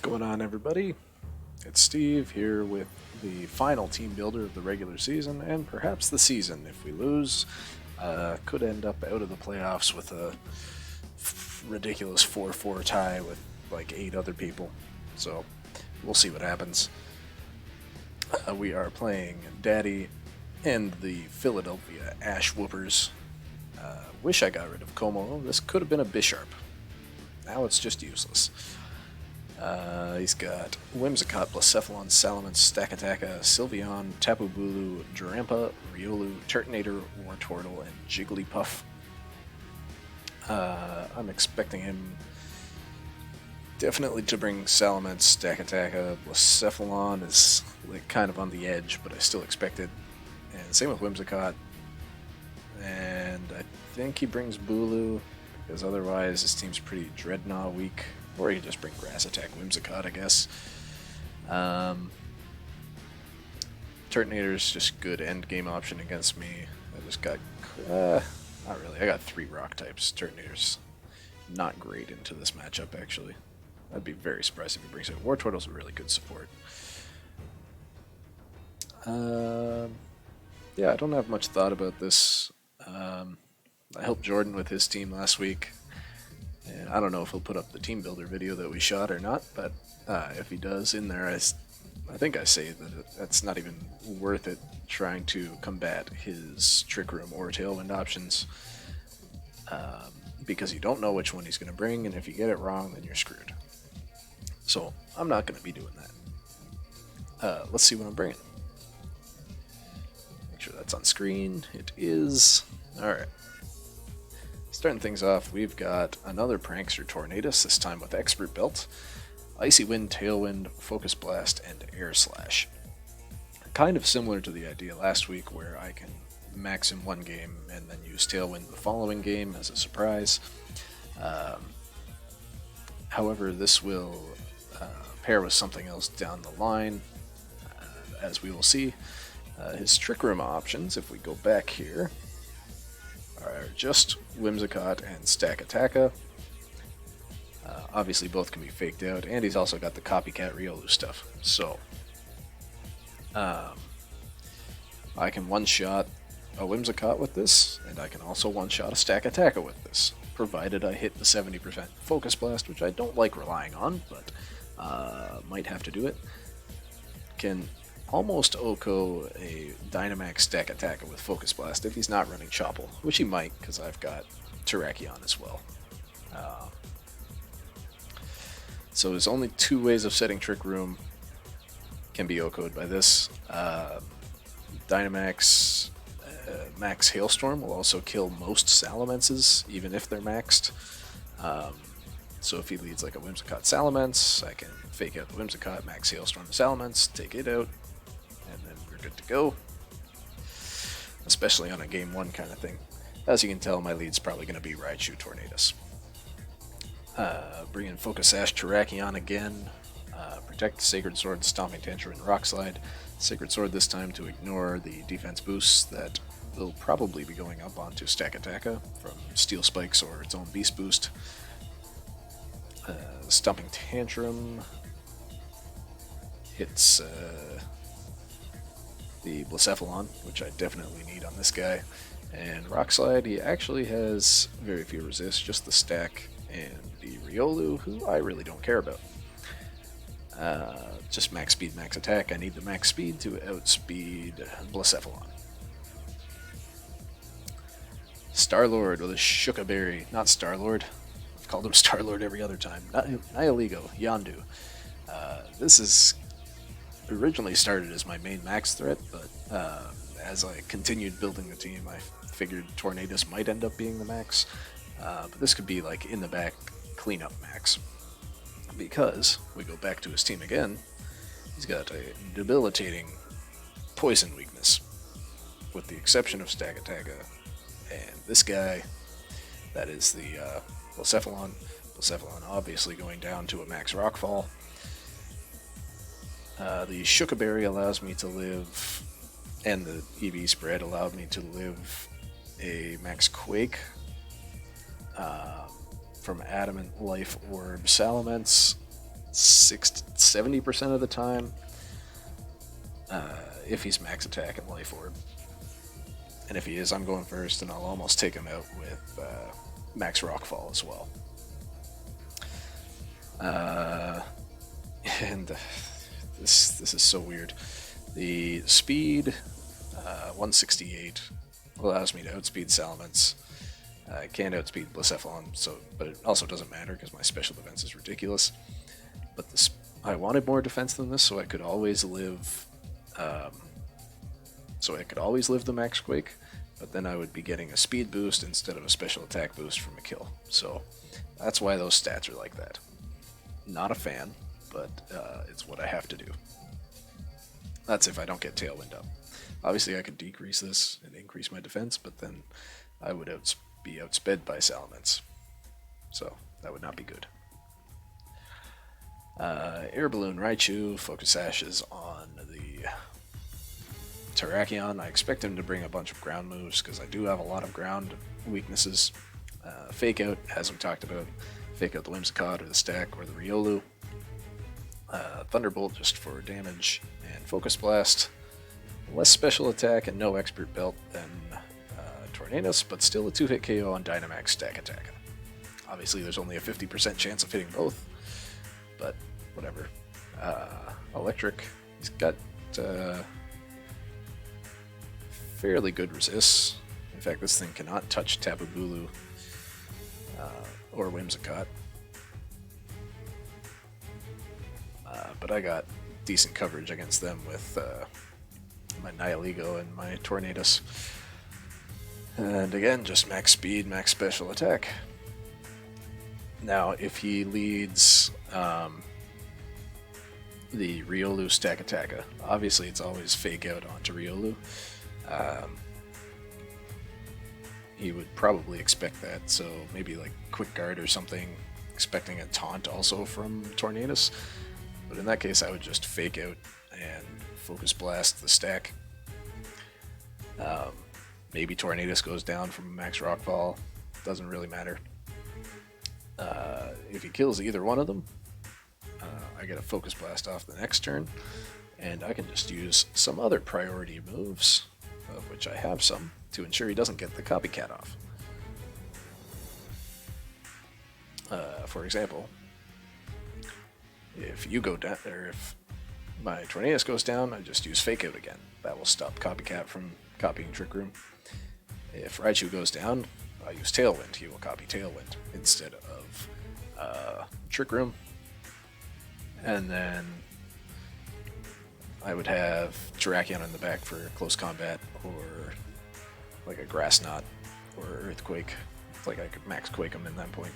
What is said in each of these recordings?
Going on, everybody? It's Steve here with the final team builder of the regular season and perhaps the season. If we lose, could end up out of the playoffs with a ridiculous 4-4 tie with like 8 other people. So we'll see what happens. We are playing Daddy and the Philadelphia Ash Whoopers. Wish I got rid of Como. This could have been a Bisharp. Now it's just useless. He's got Whimsicott, Blacephalon, Salamence, Stakataka, Sylveon, Tapu Bulu, Drampa, Riolu, Turtonator, Wartortle, and Jigglypuff. I'm expecting him definitely to bring Salamence, Stakataka. Blacephalon is like kind of on the edge, but I still expect it. And same with Whimsicott. And I think he brings Bulu, because otherwise his team's pretty Dreadnought weak. Or you just bring Grass Attack Whimsicott, I guess. Turtonator's just good end game option against me. I just got... not really. I got 3 rock types. Turtonator's not great into this matchup, actually. I'd be very surprised if he brings it. Wartortle's a really good support. Yeah, I don't have much thought about this. I helped Jordan with his team last week. And I don't know if he'll put up the team builder video that we shot or not, but if he does, in there, I think I say that that's not even worth it trying to combat his Trick Room or Tailwind options, because you don't know which one he's going to bring, and if you get it wrong, then you're screwed. So I'm not going to be doing that. Let's see what I'm bringing. Make sure that's on screen. It is. Alright. Starting things off, we've got another Prankster Tornadus, this time with Expert Belt, Icy Wind, Tailwind, Focus Blast, and Air Slash. Kind of similar to the idea last week where I can max in one game and then use Tailwind the following game as a surprise. However, this will pair with something else down the line, as we will see. His Trick Room options, if we go back here, are just Whimsicott and Stakataka. Obviously both can be faked out, and he's also got the Copycat Riolu stuff. So, I can one-shot a Whimsicott with this, and I can also one-shot a Stakataka with this, provided I hit the 70% Focus Blast, which I don't like relying on, but might have to do it. Can almost Oko a Dynamax Stakataka with Focus Blast if he's not running Chople, which he might, because I've got Terrakion as well. So there's only 2 ways of setting Trick Room can be Oko'd by this. Dynamax Max Hailstorm will also kill most Salamences, even if they're maxed. So if he leads like a Whimsicott Salamence, I can fake out the Whimsicott, Max Hailstorm the Salamence, take it out, and then we're good to go. Especially on a game 1 kind of thing. As you can tell, my lead's probably going to be Raichu Tornadus. Bring in Focus Sash Terrakion again. Protect Sacred Sword, Stomping Tantrum, and Rock Slide. Sacred Sword this time to ignore the defense boosts that will probably be going up onto Stakataka from Steel Spikes or its own Beast Boost. Stomping Tantrum hits the Blacephalon, which I definitely need on this guy. And Rock Slide, he actually has very few resists, just the Stack and the Riolu, who I really don't care about. Just max speed, max attack. I need the max speed to outspeed Blacephalon. Starlord with a Shookaberry, not Starlord. I've called him Starlord every other time. Nihiligo, Yondu. This is originally started as my main max threat, but as I continued building the team, I figured Tornadus might end up being the max. But this could be like in the back cleanup max. Because we go back to his team again, he's got a debilitating poison weakness, with the exception of Stakataka. And this guy, that is the Blacephalon. Blacephalon obviously going down to a max Rockfall. The Shookaberry allows me to live, and the EV spread allowed me to live a max Quake from Adamant Life Orb Salamence, 70% of the time if he's max attack and life orb. And if he is, I'm going first, and I'll almost take him out with max rockfall as well. And this is so weird. The speed 168 allows me to outspeed Salamence. I can't outspeed Blacephalon, but it also doesn't matter because my special defense is ridiculous. But I wanted more defense than this, so I could always live. The Max Quake, but then I would be getting a speed boost instead of a special attack boost from a kill. So that's why those stats are like that. Not a fan, but it's what I have to do. That's if I don't get Tailwind up. Obviously, I could decrease this and increase my defense, but then I would be outsped by Salamence. So that would not be good. Air Balloon Raichu, Focus Ashes on the Terrakion. I expect him to bring a bunch of ground moves because I do have a lot of ground weaknesses. Fake Out, as we talked about. Fake Out the Whimsicott or the Stack or the Riolu. Thunderbolt just for damage, and Focus Blast. Less special attack and no expert belt than Tornadus, but still a 2-hit KO on Dynamax Stack Attack. Obviously, there's only a 50% chance of hitting both, but whatever. Electric, he's got fairly good resists. In fact, this thing cannot touch Tapu Bulu or Whimsicott. But I got decent coverage against them with my Nihilego and my Tornadus. And again, just max speed, max special attack. Now, if he leads the Riolu Stack Attacker, obviously it's always Fake Out onto Riolu. He would probably expect that, so maybe like Quick Guard or something, expecting a taunt also from Tornadus. But in that case, I would just Fake Out and Focus Blast the stack. Maybe Tornadus goes down from Max Rockfall, doesn't really matter. If he kills either one of them, I get a Focus Blast off the next turn, and I can just use some other priority moves, of which I have some, to ensure he doesn't get the Copycat off. For example, if you go down, or if my Tornadus goes down, I just use Fake Out again. That will stop Copycat from copying Trick Room. If Raichu goes down, I use Tailwind. He will copy Tailwind instead of Trick Room. And then I would have Terrakion in the back for close combat, or like a Grass Knot or Earthquake. It's like I could max Quake him in that point.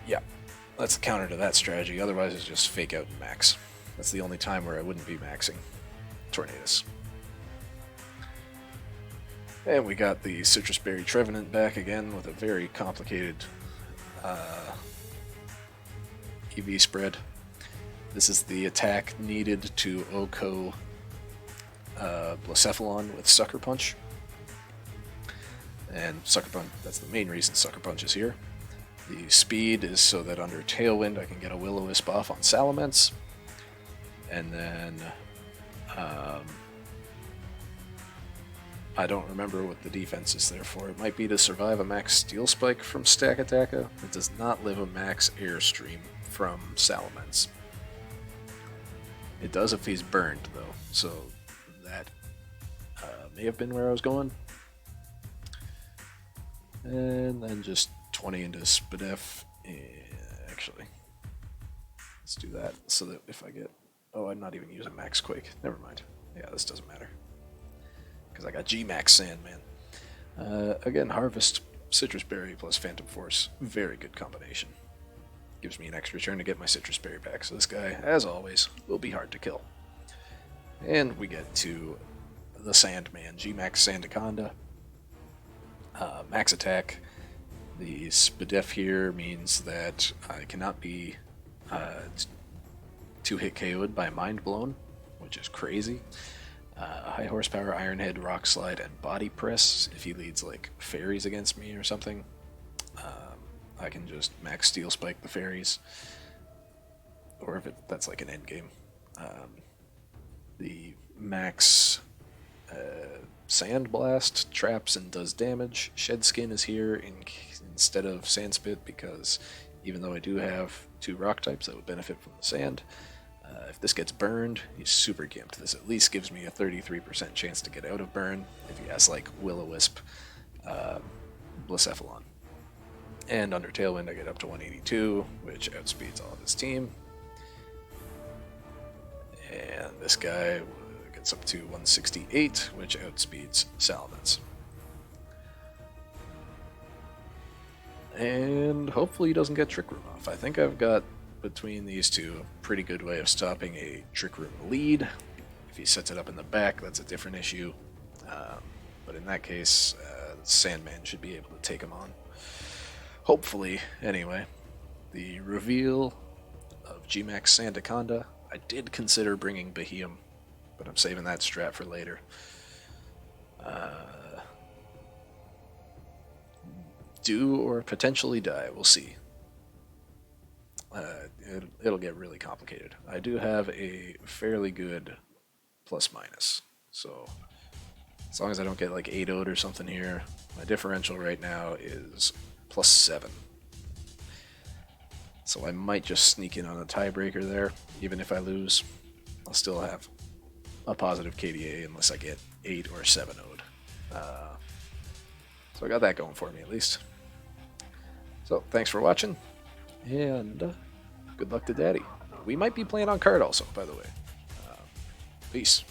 Yeah, that's the counter to that strategy. Otherwise, it's just Fake Out and max. That's the only time where I wouldn't be maxing Tornadus. And we got the Citrus Berry Trevenant back again with a very complicated EV spread. This is the attack needed to OHKO Blacephalon with Sucker Punch. And Sucker Punch, that's the main reason Sucker Punch is here. The speed is so that under Tailwind I can get a Will-O-Wisp off on Salamence. And then I don't remember what the defense is there for. It might be to survive a max Steel Spike from Stack Attacker. It does not live a max Airstream from Salamence. It does if he's burned, though, so that may have been where I was going. And then just 20 into Spadef. Actually, let's do that so that if I get... Oh, I'm not even using Max Quake. Never mind. Yeah, this doesn't matter. Because I got G-Max Sandman. Again, Harvest, Citrus Berry plus Phantom Force. Very good combination. Gives me an extra turn to get my Citrus Berry back. So this guy, as always, will be hard to kill. And we get to the Sandman, G-Max Sandaconda. Max attack. The Spadef here means that I cannot be 2-hit KO'd by Mind Blown, which is crazy. High horsepower, Iron Head, Rock Slide, and Body Press if he leads like fairies against me or something. I can just max steel spike the fairies, or if that's like an end game. The max sand blast traps and does damage. Shed skin is here instead of sand spit because even though I do have 2 rock types that would benefit from the sand, if this gets burned, he's super gimped. This at least gives me a 33% chance to get out of burn if he has like Will-O-Wisp, Blacephalon. And under Tailwind I get up to 182, which outspeeds all of his team. And this guy gets up to 168, which outspeeds Salamence. And hopefully he doesn't get Trick Room off. I think I've got, between these two, a pretty good way of stopping a Trick Room lead. If he sets it up in the back, that's a different issue. But in that case, Sandman should be able to take him on. Hopefully, anyway. The reveal of Gmax Sandaconda. I did consider bringing Behemoth, but I'm saving that strat for later. Do or potentially die, we'll see. It'll get really complicated. I do have a fairly good plus-minus, so as long as I don't get like 8-0'd or something here, my differential right now is +7. So I might just sneak in on a tiebreaker there. Even if I lose, I'll still have a positive KDA unless I get 8 or 7-0'd. So I got that going for me at least. So thanks for watching, and good luck to Daddy. We might be playing on card also, by the way. Peace.